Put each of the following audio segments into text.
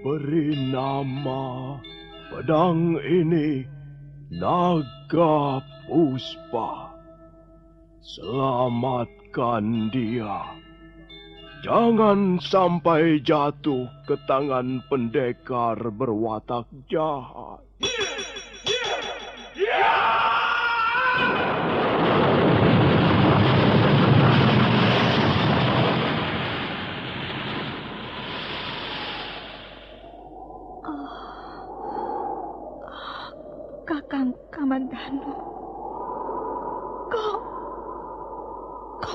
Beri nama pedang ini Naga Puspa. Selamatkan dia. Jangan sampai jatuh ke tangan pendekar berwatak jahat. Kakang Kamandanu, kau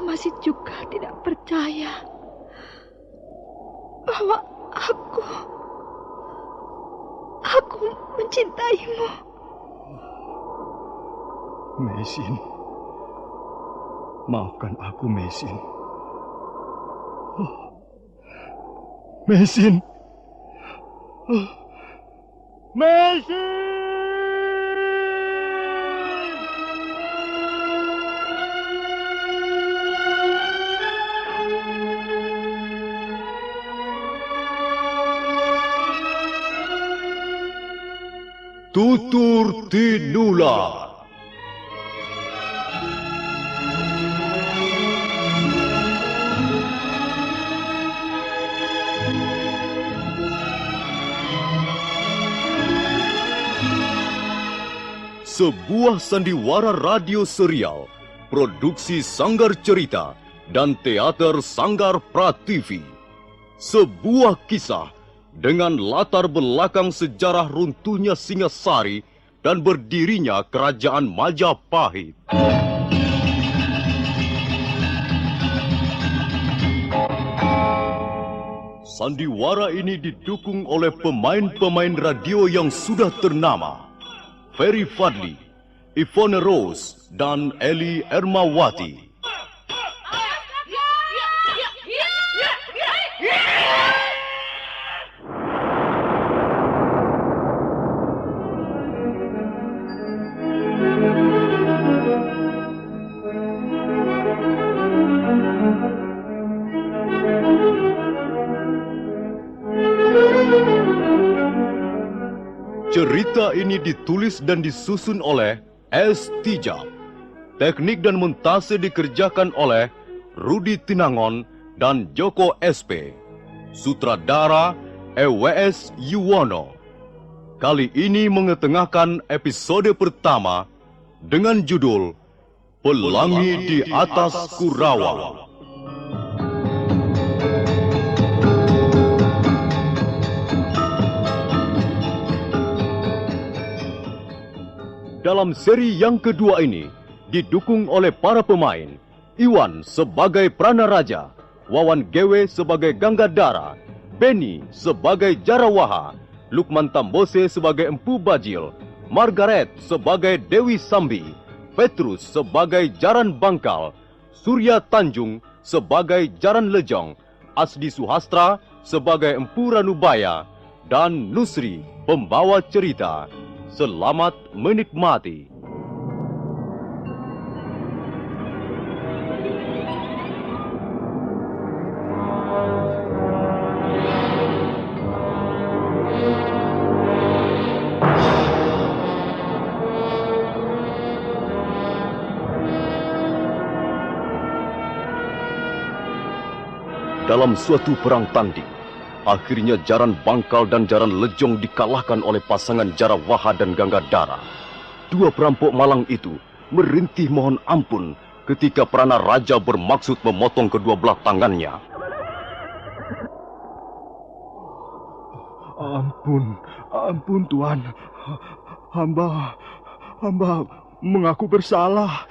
masih juga tidak percaya bahwa aku mencintaimu. Mesin, maafkan aku, Mesin. Mesin, Mesin! Tutur Tinular. Sebuah sandiwara radio serial, produksi Sanggar Cerita dan Teater Sanggar Prativi. Sebuah kisah dengan latar belakang sejarah runtuhnya Singasari dan berdirinya Kerajaan Majapahit. Sandiwara ini didukung oleh pemain-pemain radio yang sudah ternama. Ferry Fadli, Ivone Rose, dan Eli Ermawati. Cerita ini ditulis dan disusun oleh S. Tijab. Teknik dan montase dikerjakan oleh Rudi Tinangon dan Joko SP. Sutradara EWS Yuwono. Kali ini mengetengahkan episode pertama dengan judul Pelangi di Atas Kurawa. Dalam seri yang kedua ini, didukung oleh para pemain, Iwan sebagai Pranaraja, Wawan Gewe sebagai Ganggadara, Beni sebagai Jarawaha, Lukman Tambose sebagai Empu Bajil, Margaret sebagai Dewi Sambi, Petrus sebagai Jaran Bangkal, Surya Tanjung sebagai Jaran Lejong, Asdi Suhastra sebagai Empu Ranubaya, dan Nusri pembawa cerita. Selamat menikmati. Dalam suatu perang tanding, akhirnya Jaran Bangkal dan Jaran Lejong dikalahkan oleh pasangan Jarawaha dan Ganggadara. Dua perampok malang itu merintih mohon ampun ketika Pranaraja bermaksud memotong kedua belah tangannya. Ampun Tuan. Hamba mengaku bersalah.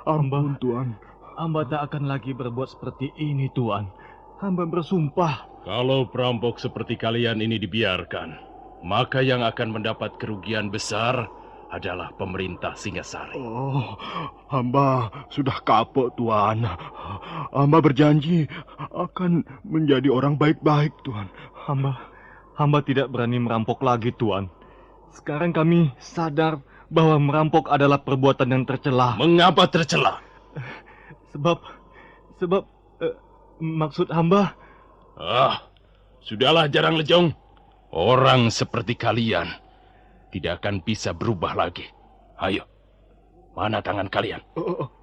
Ampun Tuan. Hamba tak akan lagi berbuat seperti ini, Tuan. Hamba bersumpah. Kalau perampok seperti kalian ini dibiarkan, maka yang akan mendapat kerugian besar adalah pemerintah Singasari. Oh, hamba sudah kapok, Tuan. Hamba berjanji akan menjadi orang baik-baik, Tuan. Hamba tidak berani merampok lagi, Tuan. Sekarang kami sadar bahwa merampok adalah perbuatan yang tercela. Mengapa tercela? Sebab maksud hamba... Sudahlah Jarang Lejong. Orang seperti kalian tidak akan bisa berubah lagi. Ayo, mana tangan kalian?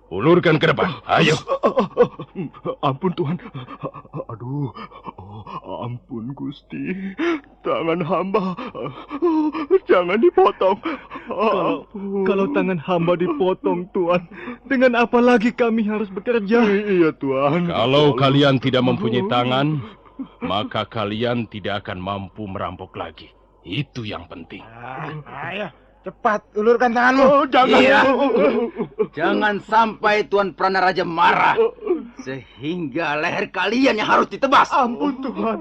Ulurkan ke depan, ayo. Ampun Tuan. Aduh, ampun Gusti. Tangan hamba jangan dipotong. Kalau tangan hamba dipotong Tuan, dengan apa lagi kami harus bekerja? Iya Tuan. Kalau kalian tidak mempunyai tangan, maka kalian tidak akan mampu merampok lagi. Itu yang penting. Ayo, cepat ulurkan tanganmu. Jangan. Iya. Jangan sampai Tuan Pranaraja marah, sehingga leher kalian yang harus ditebas. Ampun Tuhan.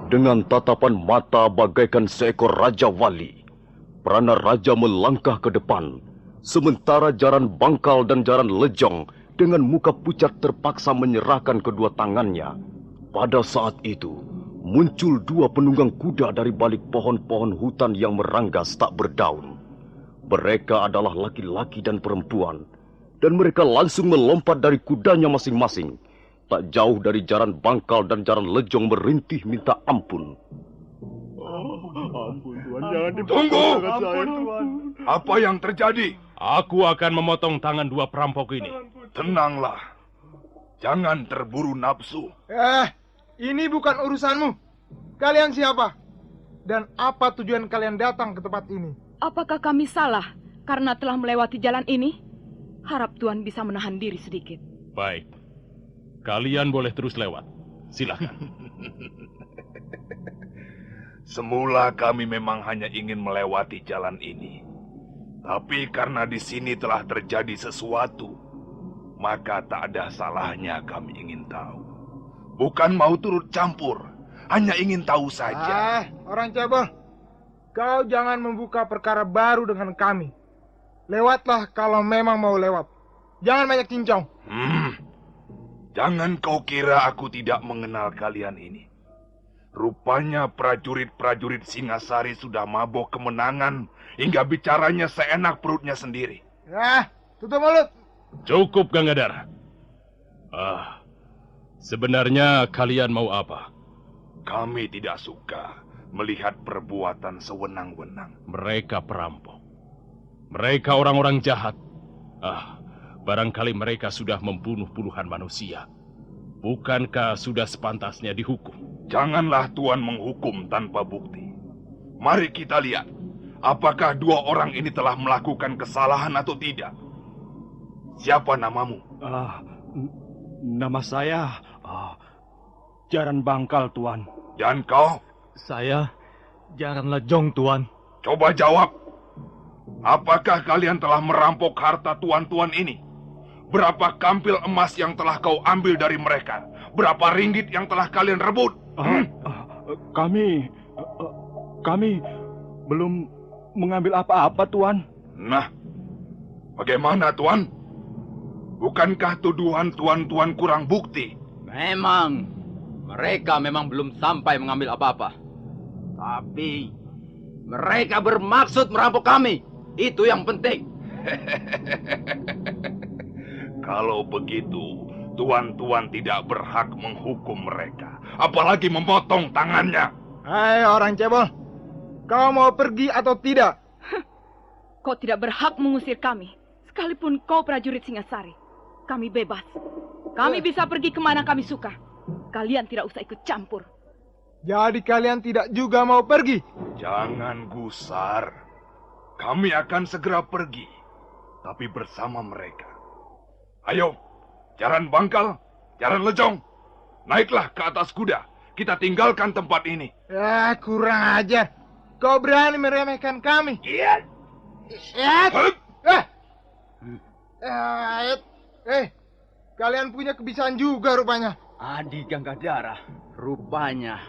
Dengan tatapan mata bagaikan seekor Raja Wali, Pranaraja melangkah ke depan, sementara Jaran Bangkal dan Jaran Lejong dengan muka pucat terpaksa menyerahkan kedua tangannya. Pada saat itu, muncul dua penunggang kuda dari balik pohon-pohon hutan yang meranggas tak berdaun. Mereka adalah laki-laki dan perempuan, dan mereka langsung melompat dari kudanya masing-masing. Tak jauh dari Jaran Bangkal dan Jaran Lejong merintih minta ampun. Ampun Tuhan, jangan dipotong Tunggu! tangan saya Tuan. Apa yang terjadi? Aku akan memotong tangan dua perampok ini. Tenanglah. Jangan terburu nafsu. Ini bukan urusanmu. Kalian siapa? Dan apa tujuan kalian datang ke tempat ini? Apakah kami salah karena telah melewati jalan ini? Harap Tuan bisa menahan diri sedikit. Baik. Kalian boleh terus lewat. Silakan. Semula kami memang hanya ingin melewati jalan ini. Tapi karena di sini telah terjadi sesuatu, maka tak ada salahnya kami ingin tahu. Bukan mau turut campur, hanya ingin tahu saja. Orang cebol. Kau jangan membuka perkara baru dengan kami. Lewatlah kalau memang mau lewat. Jangan banyak cincong. Jangan kau kira aku tidak mengenal kalian ini. Rupanya prajurit-prajurit Singasari sudah mabok kemenangan hingga bicaranya seenak perutnya sendiri. Tutup mulut. Cukup, Gangadhara. Sebenarnya kalian mau apa? Kami tidak suka melihat perbuatan sewenang-wenang. Mereka perampok. Mereka orang-orang jahat. Barangkali mereka sudah membunuh puluhan manusia. Bukankah sudah sepantasnya dihukum? Janganlah Tuan menghukum tanpa bukti. Mari kita lihat, apakah dua orang ini telah melakukan kesalahan atau tidak. Siapa namamu? Nama saya Jaran Bangkal, Tuan. Dan kau? Saya Jaran Lejong, Tuan. Coba jawab. Apakah kalian telah merampok harta tuan-tuan ini? Berapa kampil emas yang telah kau ambil dari mereka? Berapa ringgit yang telah kalian rebut? Kami belum mengambil apa-apa, Tuan. Nah, bagaimana, Tuan? Bukankah tuduhan tuan-tuan kurang bukti? Memang, mereka memang belum sampai mengambil apa-apa. Tapi, mereka bermaksud merampok kami. Itu yang penting. Kalau begitu, tuan-tuan tidak berhak menghukum mereka. Apalagi memotong tangannya. Hai orang cebol. Kau mau pergi atau tidak? Kau tidak berhak mengusir kami, sekalipun kau prajurit Singasari. Kami bebas. Kami bisa pergi kemana kami suka. Kalian tidak usah ikut campur. Jadi kalian tidak juga mau pergi? Jangan gusar. Kami akan segera pergi, tapi bersama mereka. Ayo, Jaran Bangkal, Jaran Lejong, naiklah ke atas kuda. Kita tinggalkan tempat ini. Kurang ajar. Kau berani meremehkan kami? Iya. Kalian punya kebiasaan juga rupanya. Adi Gangadhara, rupanya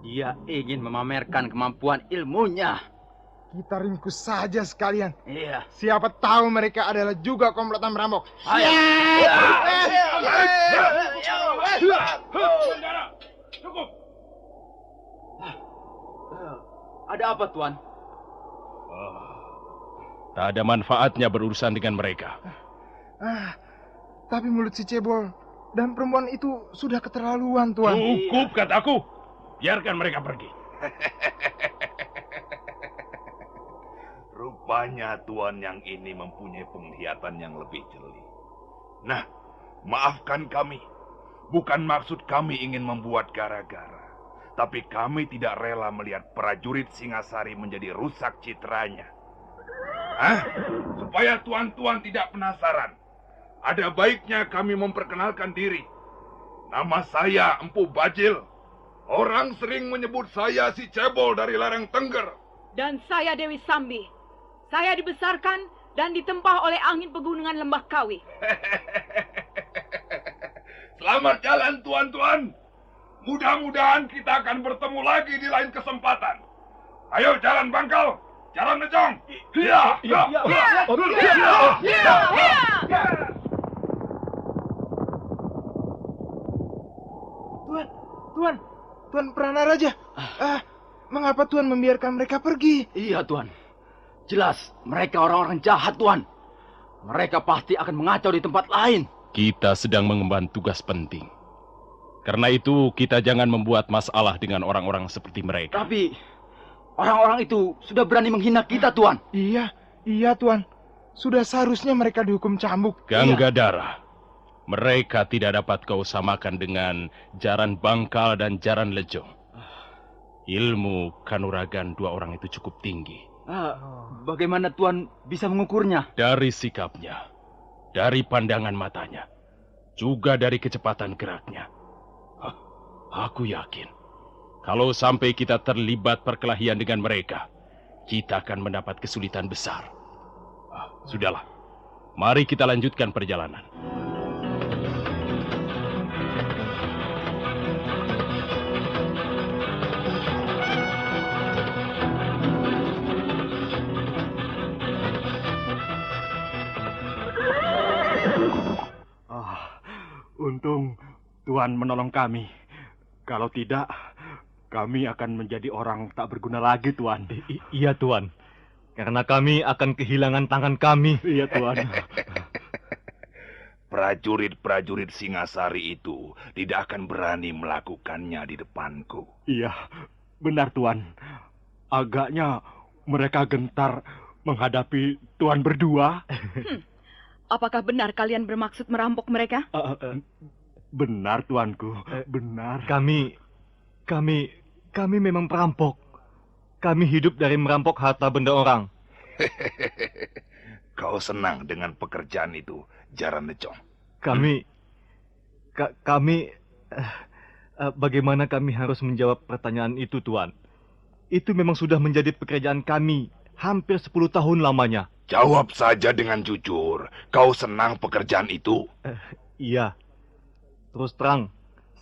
dia ingin memamerkan kemampuan ilmunya. Kita ringkus saja sekalian. Iya. Siapa tahu mereka adalah juga komplotan merampok. Ayo. Cukup. Ada apa, Tuan? Tak ada manfaatnya berurusan dengan mereka. Tapi mulut si cebol dan perempuan itu sudah keterlaluan, Tuan. Cukup kataku. Biarkan mereka pergi. Rupanya Tuan yang ini mempunyai penglihatan yang lebih jeli. Nah, maafkan kami. Bukan maksud kami ingin membuat gara-gara. Tapi kami tidak rela melihat prajurit Singasari menjadi rusak citranya. Supaya tuan-tuan tidak penasaran, ada baiknya kami memperkenalkan diri. Nama saya Empu Bajil. Orang sering menyebut saya si cebol dari lereng Tengger. Dan saya Dewi Sambi. Saya dibesarkan dan ditempah oleh angin pegunungan Lembah Kawi. Selamat jalan tuan-tuan. Mudah-mudahan kita akan bertemu lagi di lain kesempatan. Ayo jalan Bangkal, jalan Nejong. Tuan Pranaraja. Mengapa Tuan membiarkan mereka pergi? Iya, Tuan. Jelas, mereka orang-orang jahat, Tuan. Mereka pasti akan mengacau di tempat lain. Kita sedang mengemban tugas penting. Karena itu, kita jangan membuat masalah dengan orang-orang seperti mereka. Tapi, orang-orang itu sudah berani menghina kita, Tuan. Iya, Tuan. Sudah seharusnya mereka dihukum cambuk. Ganggadara, mereka tidak dapat kau samakan dengan Jaran Bangkal dan Jaran Lejong. Ilmu kanuragan dua orang itu cukup tinggi. Bagaimana Tuan bisa mengukurnya? Dari sikapnya, dari pandangan matanya, juga dari kecepatan geraknya. Aku yakin, kalau sampai kita terlibat perkelahian dengan mereka, kita akan mendapat kesulitan besar. Sudahlah, mari kita lanjutkan perjalanan. Untung Tuan menolong kami. Kalau tidak, kami akan menjadi orang tak berguna lagi, Tuan. Iya, Tuan. Karena kami akan kehilangan tangan kami. Iya, Tuan. Prajurit-prajurit Singasari itu tidak akan berani melakukannya di depanku. Iya, benar, Tuan. Agaknya mereka gentar menghadapi Tuan berdua. Apakah benar kalian bermaksud merampok mereka? Benar, Tuanku. Benar. Kami memang perampok. Kami hidup dari merampok harta benda orang. Kau senang dengan pekerjaan itu, Jaran Nejong? Bagaimana kami harus menjawab pertanyaan itu, Tuan? Itu memang sudah menjadi pekerjaan kami hampir 10 tahun lamanya. Jawab saja dengan jujur. Kau senang pekerjaan itu? Iya. Terus terang,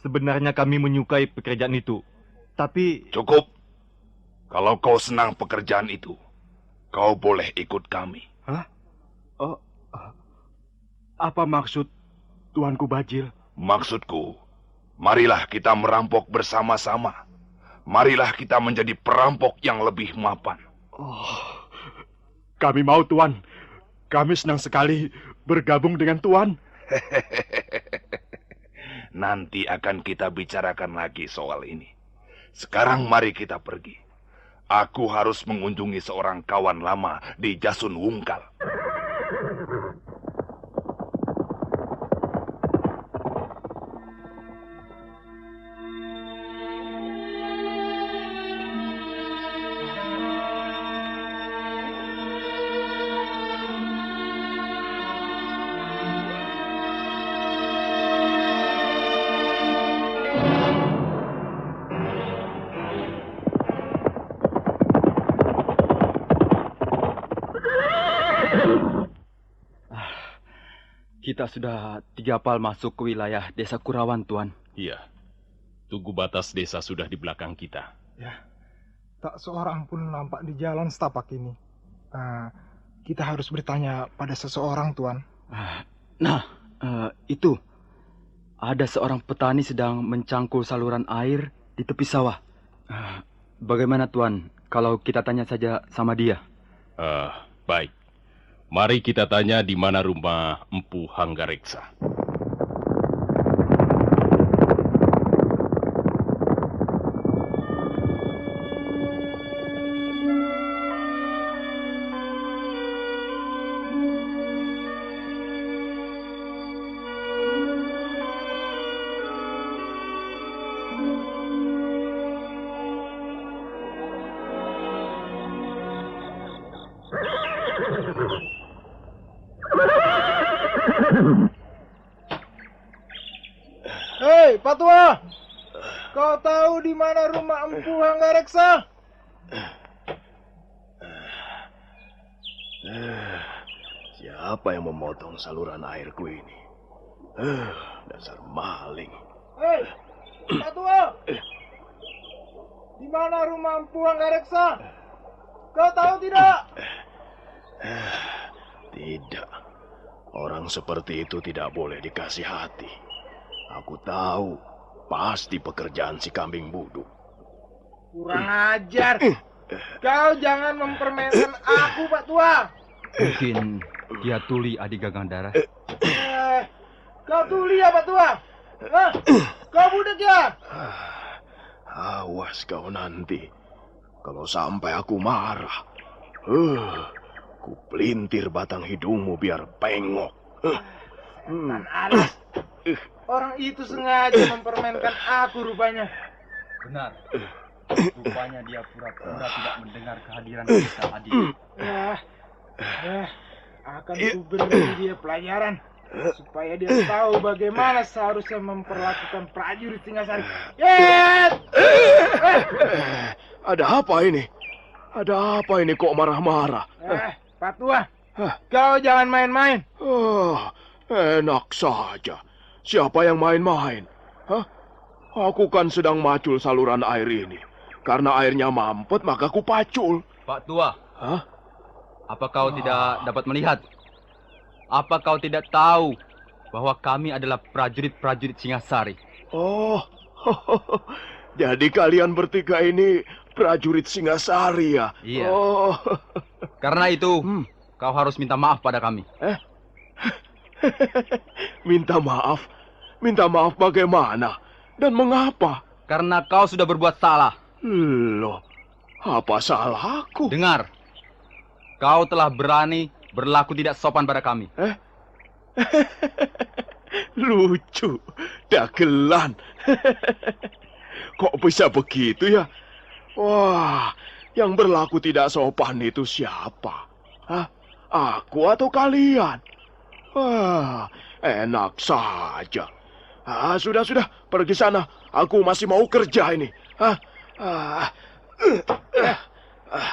sebenarnya kami menyukai pekerjaan itu. Tapi... Cukup. Kalau kau senang pekerjaan itu, kau boleh ikut kami. Hah? Apa maksud Tuanku Bajil? Maksudku, marilah kita merampok bersama-sama. Marilah kita menjadi perampok yang lebih mapan. Kami mau, Tuan. Kami senang sekali bergabung dengan Tuan. Nanti akan kita bicarakan lagi soal ini. Sekarang mari kita pergi. Aku harus mengunjungi seorang kawan lama di Jasun Wungkal. Kita sudah 3 pal masuk ke wilayah desa Kurawan, Tuan. Iya, tugu batas desa sudah di belakang kita. Ya, tak seorang pun nampak di jalan setapak ini. Kita harus bertanya pada seseorang, Tuan. Itu. Ada seorang petani sedang mencangkul saluran air di tepi sawah. Bagaimana, Tuan, kalau kita tanya saja sama dia? Baik. Mari kita tanya di mana rumah Empu Hanggareksa. Hei, Pak Tua! Kau tahu di mana rumah Empu Hanggareksa? Siapa yang memotong saluran airku ini? Dasar maling. Hei, Pak Tua! Di mana rumah Empu Hanggareksa? Kau tahu tidak? Tidak. Orang seperti itu tidak boleh dikasih hati. Aku tahu, pasti pekerjaan si kambing buduk. Kurang ajar. Kau jangan mempermainkan aku, Pak Tua. Mungkin dia Tuli adik Gagandara. Kau Tuli ya, Pak Tua? Hah? Kau budak ya? Awas kau nanti. Kalau sampai aku marah. Ku pelintir batang hidungmu biar pengok. Tan alas. Orang itu sengaja mempermainkan aku rupanya. Benar. Rupanya dia pura-pura tidak mendengar kehadiran kita tadi. Akan ku beri dia pelajaran supaya dia tahu bagaimana seharusnya memperlakukan prajurit Singasari. Ada apa ini? Ada apa ini kok marah-marah? Pak Tua, kau jangan main-main. Enak saja. Siapa yang main-main? Aku kan sedang macul saluran air ini. Karena airnya mampet, maka ku pacul. Pak Tua. Apa kau tidak dapat melihat? Apa kau tidak tahu bahwa kami adalah prajurit-prajurit Singasari? Oh, jadi kalian bertiga ini prajurit Singasari ya? Iya. Oh. Karena itu, kau harus minta maaf pada kami. Minta maaf? Minta maaf bagaimana? Dan mengapa? Karena kau sudah berbuat salah. Loh, apa salahku? Dengar, kau telah berani berlaku tidak sopan pada kami. Lucu, dagelan. Kok bisa begitu ya? Wah, yang berlaku tidak sopan itu siapa? Aku atau kalian? Wah, enak saja. Sudah, pergi sana. Aku masih mau kerja ini.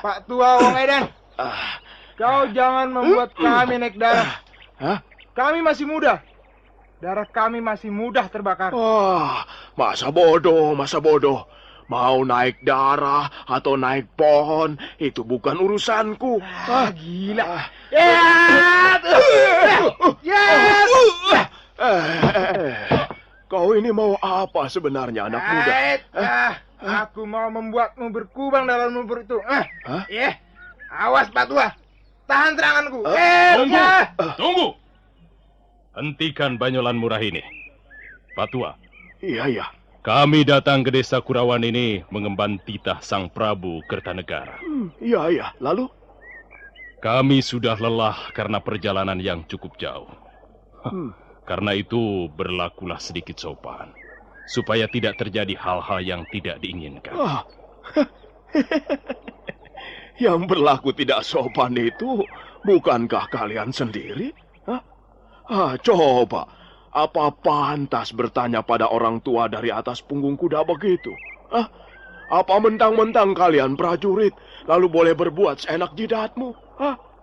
Pak Tua Wong Edan, kau jangan membuat kami naik darah. Kami masih muda. Darah kami masih mudah terbakar. Masa bodoh. Mau naik darah atau naik pohon, itu bukan urusanku. Gila. Kau ini mau apa sebenarnya, anak muda? Aku mau membuatmu berkubang dalam lumpur itu. Awas, Pak Tua. Tahan seranganku. Tunggu! Hentikan banyolan murah ini. Pak Tua. Iya. Kami datang ke desa Kurawan ini mengemban titah Sang Prabu Kertanegara. Iya. Lalu? Kami sudah lelah karena perjalanan yang cukup jauh. Karena itu berlakulah sedikit sopan, supaya tidak terjadi hal-hal yang tidak diinginkan. Yang berlaku tidak sopan itu bukankah kalian sendiri? Coba, apa pantas bertanya pada orang tua dari atas punggung kuda begitu? Apa mentang-mentang kalian prajurit, lalu boleh berbuat seenak jidatmu?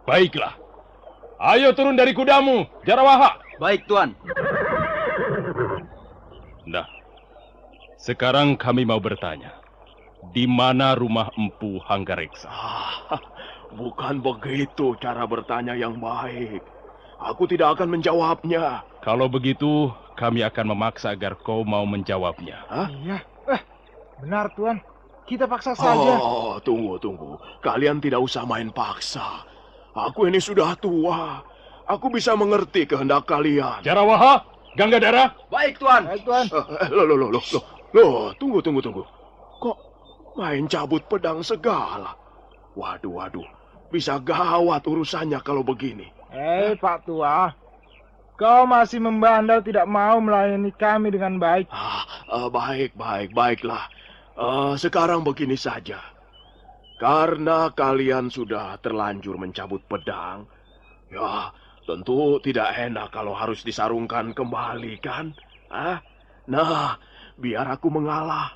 Baiklah, ayo turun dari kudamu, Jarawaha. Baik, Tuan. Nah, sekarang kami mau bertanya. Di mana rumah Empu Hanggareksa? Bukan begitu cara bertanya yang baik. Aku tidak akan menjawabnya. Kalau begitu, kami akan memaksa agar kau mau menjawabnya. Iya. Benar, Tuan. Kita paksa saja. Tunggu. Kalian tidak usah main paksa. Aku ini sudah tua. Aku bisa mengerti kehendak kalian. Jarawaha, Gangadara. Baik, Tuan. Baik, Tuan. Loh, tunggu. Kok main cabut pedang segala? Waduh. Bisa gawat urusannya kalau begini. Pak Tua. Kau masih membandel tidak mau melayani kami dengan baik. Baiklah. Sekarang begini saja. Karena kalian sudah terlanjur mencabut pedang, ya tentu tidak enak kalau harus disarungkan kembali, kan? Nah, biar aku mengalah.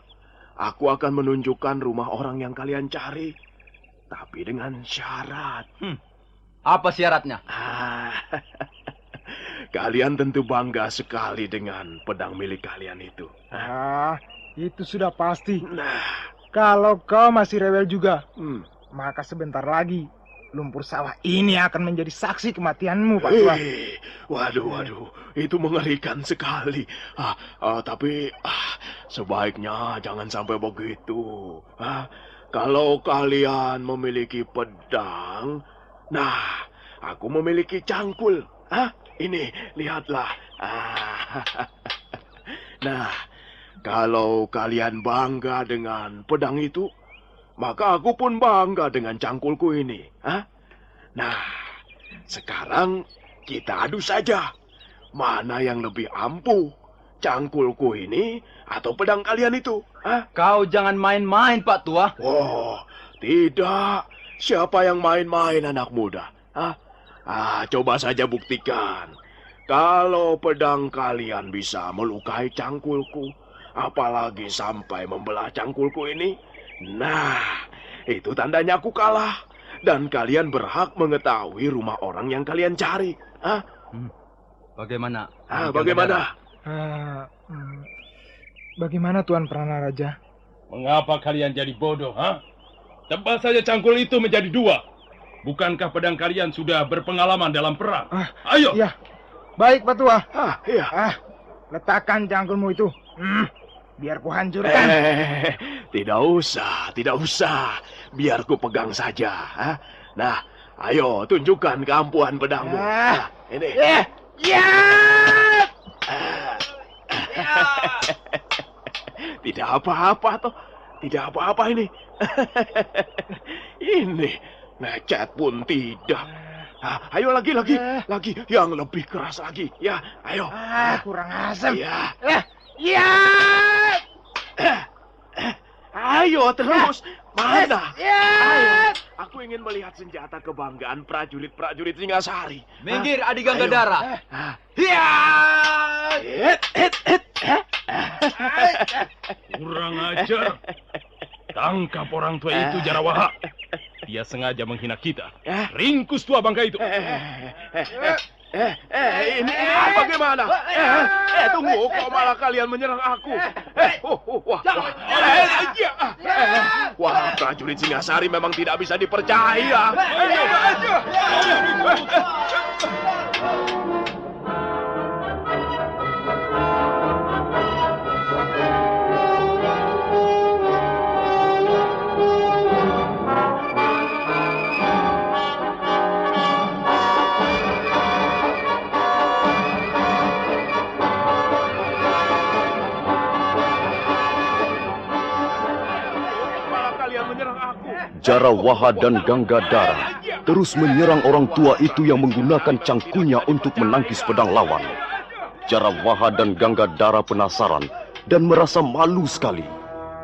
Aku akan menunjukkan rumah orang yang kalian cari. Tapi dengan syarat. Apa syaratnya? Kalian tentu bangga sekali dengan pedang milik kalian itu. Itu sudah pasti. Nah, Kalau kau masih rewel juga, maka sebentar lagi lumpur sawah ini akan menjadi saksi kematianmu, Pak Tua. Waduh, itu mengerikan sekali. Tapi sebaiknya jangan sampai begitu. Kalau kalian memiliki pedang, nah, aku memiliki cangkul. Ini, lihatlah. Nah, kalau kalian bangga dengan pedang itu, maka aku pun bangga dengan cangkulku ini. Nah, sekarang kita adu saja. Mana yang lebih ampuh, cangkulku ini atau pedang kalian itu? Kau jangan main-main, Pak Tua. Oh, tidak. Siapa yang main-main, anak muda? Coba saja buktikan. Kalau pedang kalian bisa melukai cangkulku, apalagi sampai membelah cangkulku ini, nah, itu tandanya aku kalah. Dan kalian berhak mengetahui rumah orang yang kalian cari. Bagaimana? Bagaimana? Bagaimana Tuan Pranaraja? Mengapa kalian jadi bodoh, Tebas saja cangkul itu menjadi dua. Bukankah pedang kalian sudah berpengalaman dalam perang? Ayo! Iya, baik Pak Tua. Iya. Letakkan cangkulmu itu. Biar ku hancurkan. Tidak usah. Biar ku pegang saja. Nah, ayo tunjukkan keampuhan pedangmu. Ini. Tidak apa-apa toh. Tidak apa-apa ini. Ini lecet pun tidak. Ayo lagi yang lebih keras lagi. Ya, ayo. Kurang asam. Ya. Ayo terus. Mana? Ayo. Aku ingin melihat senjata kebanggaan prajurit Singasari. Minggir, Adi Gangadara. Kurang ajar. Tangkap orang tua itu, Jarawaha. Dia sengaja menghina kita. Ringkus tua bangka itu. Ini bagaimana? Tunggu, kok malah kalian menyerang aku? Wah, prajurit Singasari memang tidak bisa dipercaya. Jarawaha dan Gangadara terus menyerang orang tua itu yang menggunakan cangkulnya untuk menangkis pedang lawan. Jarawaha dan Gangadara penasaran dan merasa malu sekali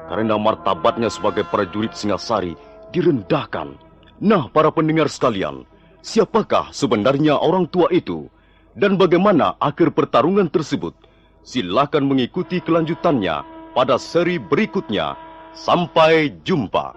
karena martabatnya sebagai prajurit Singasari direndahkan. Nah, para pendengar sekalian, siapakah sebenarnya orang tua itu dan bagaimana akhir pertarungan tersebut? Silakan mengikuti kelanjutannya pada seri berikutnya. Sampai jumpa.